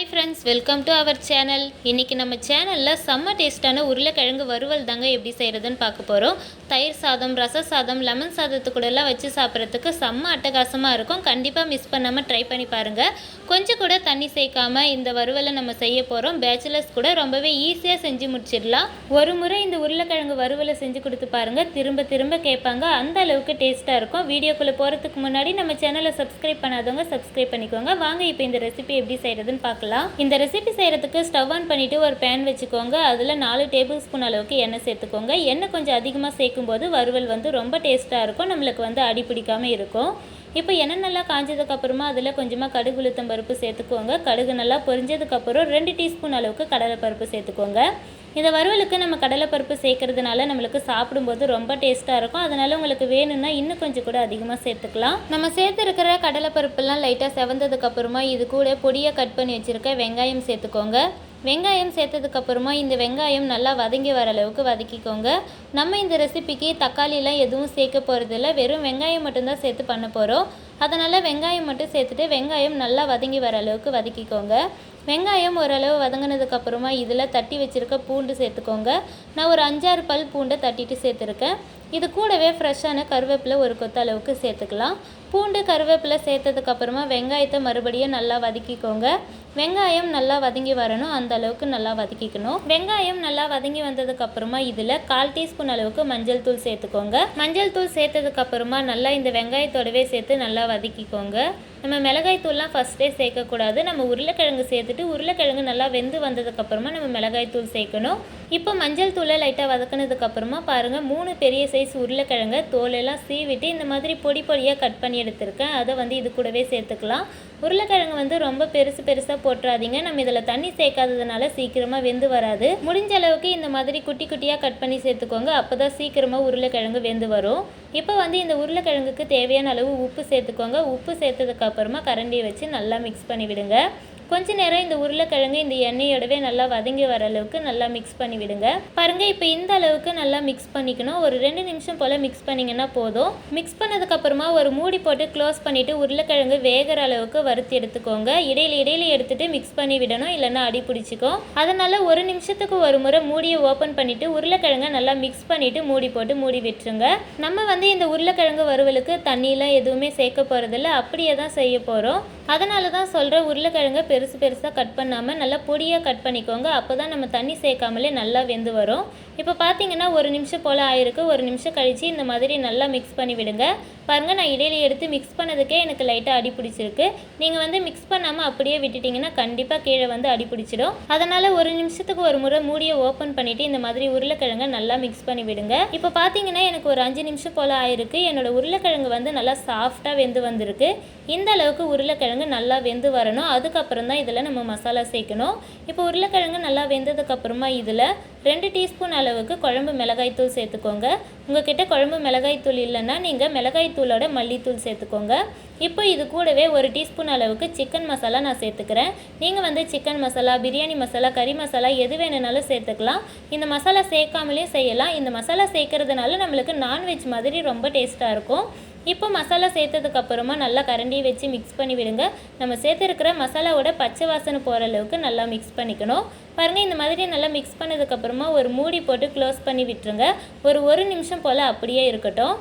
Hi friends, welcome to our channel. இன்றைக்கி நம்ம சேனலில் செம்ம டேஸ்ட்டான உருளைக்கிழங்கு வறுவல் தாங்க எப்படி செய்கிறதுன்னு பார்க்க போகிறோம். தயிர் சாதம், ரச சாதம், லெமன் சாதத்துக்கூடலாம் வச்சு சாப்பிட்றதுக்கு செம்ம அட்டகாசமாக இருக்கும். கண்டிப்பாக மிஸ் பண்ணாமல் ட்ரை பண்ணி பாருங்கள். கொஞ்சம் கூட தண்ணி சேர்க்காமல் இந்த வறுவலை நம்ம செய்ய போகிறோம். பேச்சுலர்ஸ் கூட ரொம்பவே ஈஸியாக செஞ்சு முடிச்சிடலாம். ஒரு முறை இந்த உருளைக்கிழங்கு வறுவலை செஞ்சு கொடுத்து பாருங்கள், திரும்ப திரும்ப கேட்பாங்க. அந்த அளவுக்கு டேஸ்ட்டாக இருக்கும். வீடியோக்குள்ளே போகிறதுக்கு முன்னாடி நம்ம சேனலை சப்ஸ்கிரைப் பண்ணாதவங்க சப்ஸ்கிரைப் பண்ணிக்கோங்க. வாங்க இப்போ இந்த ரெசிபி எப்படி செய்கிறதுன்னு பார்க்கலாம். இந்த ரெசிபி செய்கிறதுக்கு ஸ்டவ் ஆன் பண்ணிவிட்டு ஒரு பேன் வச்சுக்கோங்க. அதில் 4 டேபிள் ஸ்பூன் அளவுக்கு எண்ணெய் சேர்த்துக்கோங்க. எண்ணெய் கொஞ்சம் அதிகமாக சேர்க்கும்போது வறுவல் ரொம்ப டேஸ்ட்டாக இருக்கும். நம்மளுக்கு அடி பிடிக்காமல் இருக்கும். இப்போ எண்ணெய் நல்லா காஞ்சதுக்கப்புறமா அதில் கொஞ்சமாக கடுகு உளுத்தம் பருப்பு சேர்த்துக்கோங்க. கடுகு நல்லா பொரிஞ்சதுக்கப்புறம் 2 டீஸ்பூன் அளவுக்கு கடலைப்பருப்பு சேர்த்துக்கோங்க. இந்த வறுவலுக்கு நம்ம கடலைப்பருப்பு சேர்க்கறதுனால நம்மளுக்கு சாப்பிடும்போது ரொம்ப டேஸ்ட்டாக இருக்கும். அதனால் உங்களுக்கு வேணும்னா இன்னும் கொஞ்சம் கூட அதிகமாக சேர்த்துக்கலாம். நம்ம சேர்த்துருக்கிற கடலைப்பருப்புலாம் லைட்டாக செவந்ததுக்கப்புறமா இது கூட பொடியாக கட் பண்ணி வச்சுருக்க வெங்காயம் சேர்த்துக்கோங்க. வெங்காயம் சேர்த்ததுக்கப்புறமா இந்த வெங்காயம் நல்லா வதங்கி வர அளவுக்கு வதக்கிக்கோங்க. நம்ம இந்த ரெசிபிக்கு தக்காளிலாம் எதுவும் சேர்க்க போகிறதில்ல, வெறும் வெங்காயம் மட்டும்தான் சேர்த்து பண்ண போகிறோம். அதனால் வெங்காயம் மட்டும் சேர்த்துட்டு வெங்காயம் நல்லா வதங்கி வர அளவுக்கு வதக்கிக்கோங்க. வெங்காயம் ஓரளவு வதங்கினதுக்கப்புறமா இதில் தட்டி வச்சுருக்க பூண்டு சேர்த்துக்கோங்க. நான் ஒரு 5-6 பல் பூண்டை தட்டிட்டு சேர்த்துருக்கேன். இது கூடவே ஃப்ரெஷ்ஷான கருவேப்பிலை ஒரு கொத்த அளவுக்கு சேர்த்துக்கலாம். பூண்டு கருவேப்பிலை சேர்த்ததுக்கப்புறமா வெங்காயத்தை மறுபடியும் நல்லா வதக்கிக்கோங்க. வெங்காயம் நல்லா வதங்கி வரணும், அந்த அளவுக்கு நல்லா வதக்கிக்கணும். வெங்காயம் நல்லா வதங்கி வந்ததுக்கப்புறமா இதில் 1/4 டீஸ்பூன் அளவுக்கு மஞ்சள் தூள் சேர்த்துக்கோங்க. மஞ்சள் தூள் சேர்த்ததுக்கப்புறமா நல்லா இந்த வெங்காயத்தோடவே சேர்த்து நல்லா வதக்கிக்கோங்க. நம்ம மிளகாய் தூள்லாம் ஃபஸ்ட்டே சேர்க்கக்கூடாது. நம்ம உருளைக்கிழங்கு சேர்த்துட்டு உருளைக்கிழங்கு நல்லா வெந்து வந்ததுக்கப்புறமா நம்ம மிளகாய் தூள் சேர்க்கணும். இப்போ மஞ்சள் தூளை லைட்டாக வதக்கினதுக்கப்புறமா பாருங்கள், 3 பெரிய சைஸ் உருளைக்கிழங்கு தோலெல்லாம் சீவிட்டு இந்த மாதிரி பொடி பொடியாக கட் பண்ணி எடுத்திருக்கேன். அதை இது கூடவே சேர்த்துக்கலாம். உருளைக்கிழங்கு ரொம்ப பெருசாக போட்டுறாதீங்க. நம்ம இதில் தண்ணி சேர்க்காததுனால சீக்கிரமாக வெந்து வராது. முடிஞ்ச அளவுக்கு இந்த மாதிரி குட்டி குட்டியாக கட் பண்ணி சேர்த்துக்கோங்க. அப்போ தான் சீக்கிரமாக உருளைக்கிழங்கு வெந்து வரும். இப்போ இந்த உருளைக்கிழங்குக்கு தேவையான அளவு உப்பு சேர்த்துக்கோங்க. உப்பு சேர்த்ததுக்கப்புறமா கரண்டியை வச்சு நல்லா மிக்ஸ் பண்ணி விடுங்க. கொஞ்ச நேரம் இந்த உருளைக்கிழங்கு இந்த எண்ணெயோடவே நல்லா வதங்கி வர அளவுக்கு நல்லா மிக்ஸ் பண்ணி விடுங்க. பாருங்கள், இப்போ இந்த அளவுக்கு நல்லா மிக்ஸ் பண்ணிக்கணும். ஒரு 2 நிமிஷம் போல் மிக்ஸ் பண்ணிங்கன்னா போதும். மிக்ஸ் பண்ணதுக்கப்புறமா ஒரு மூடி போட்டு க்ளோஸ் பண்ணிவிட்டு உருளைக்கிழங்கு வேகிற அளவுக்கு வறுத்து எடுத்துக்கோங்க. இடையில எடுத்துகிட்டு மிக்ஸ் பண்ணி விடணும், இல்லைன்னா அடி பிடிச்சிக்கும். அதனால் 1 நிமிஷத்துக்கு ஒரு முறை மூடியை ஓப்பன் பண்ணிவிட்டு உருளைக்கிழங்கை நல்லா மிக்ஸ் பண்ணிவிட்டு மூடி போட்டு மூடி விட்டுருங்க. நம்ம இந்த உருளைக்கிழங்கு வறுவலுக்கு தண்ணியெலாம் எதுவுமே சேர்க்க போகிறதில்ல, அப்படியே தான் செய்ய போகிறோம். அதனால தான் சொல்கிறேன், உருளைக்கிழங்கை பெருசாக கட் பண்ணாமல் நல்லா பொடியாக கட் பண்ணிக்கோங்க. அப்போ தான் நம்ம தண்ணி சேர்க்காமலே நல்லா வெந்து வரும். இப்போ பார்த்தீங்கன்னா 1 நிமிஷம் போல் ஆயிருக்கு. 1 நிமிஷம் கழித்து இந்த மாதிரி நல்லா மிக்ஸ் பண்ணி விடுங்க. பாருங்கள், நான் இடையில எடுத்து மிக்ஸ் பண்ணதுக்கே எனக்கு லைட்டாக அடி பிடிச்சிருக்கு. நீங்கள் மிக்ஸ் பண்ணாமல் அப்படியே விட்டுட்டிங்கன்னா கண்டிப்பாக கீழே அடி பிடிச்சிடும். அதனால் 1 நிமிஷத்துக்கு ஒரு முறை மூடியை ஓப்பன் பண்ணிவிட்டு இந்த மாதிரி உருளைக்கிழங்கை நல்லா மிக்ஸ் பண்ணி விடுங்க. இப்போ பார்த்தீங்கன்னா எனக்கு ஒரு 5 நிமிஷம் போல் ஆயிருக்கு. என்னோடய உருளைக்கிழங்கு நல்லா சாஃப்டாக வெந்து வந்திருக்கு. இந்த அளவுக்கு உருளைக்கிழங்கு நல்லா வெந்து வரணும். அதுக்கப்புறம் தான் இதில் நம்ம மசாலா சேர்க்கணும். இப்போ உருளைக்கிழங்கு நல்லா வெந்ததுக்கப்புறமா இதில் 2 டீஸ்பூன் அளவுக்கு குழம்பு மிளகாய் தூள் சேர்த்துக்கோங்க. உங்ககிட்ட குழம்பு மிளகாய் தூள் இல்லைன்னா நீங்கள் மிளகாய் தூளோட மல்லித்தூள் சேர்த்துக்கோங்க. இப்போ இது கூடவே 1 டீஸ்பூன் அளவுக்கு சிக்கன் மசாலா நான் சேர்த்துக்கிறேன். நீங்கள் சிக்கன் மசாலா, பிரியாணி மசாலா, கறி மசாலா எது வேணுனாலும் சேர்த்துக்கலாம். இந்த மசாலா சேர்க்காமலே செய்யலாம். இந்த மசாலா சேர்க்கறதுனால நம்மளுக்கு நான்வெஜ் மாதிரி ரொம்ப டேஸ்ட்டாக இருக்கும். இப்போ மசாலா சேர்த்ததுக்கப்புறமா நல்லா கரண்டியை வச்சு மிக்ஸ் பண்ணி விடுங்க. நம்ம சேர்த்துருக்கிற மசாலாவோட பச்சை வாசனை போகிற அளவுக்கு நல்லா மிக்ஸ் பண்ணிக்கணும். பாருங்கள், இந்த மாதிரி நல்லா மிக்ஸ் பண்ணதுக்கப்புறமா ஒரு மூடி போட்டு க்ளோஸ் பண்ணி விட்டுருங்க. ஒரு நிமிஷம் போல் அப்படியே இருக்கட்டும்.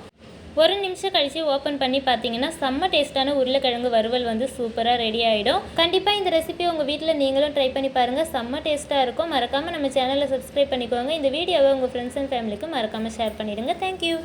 1 நிமிஷம் கழித்து ஓப்பன் பண்ணி பார்த்தீங்கன்னா செம்ம டேஸ்ட்டான உருளைக்கிழங்கு வறுவல் சூப்பராக ரெடி ஆகிடும். கண்டிப்பாக இந்த ரெசிபி உங்கள் வீட்டில் நீங்களும் ட்ரை பண்ணி பாருங்கள். செம்ம டேஸ்ட்டாக இருக்கும். மறக்காமல் நம்ம சேனலை சப்ஸ்கிரைப் பண்ணிக்கோங்க. இந்த வீடியோவை உங்கள் ஃப்ரெண்ட்ஸ் அண்ட் ஃபேமிலிக்கு மறக்காமல் ஷேர் பண்ணிவிடுங்க. தேங்க்யூ.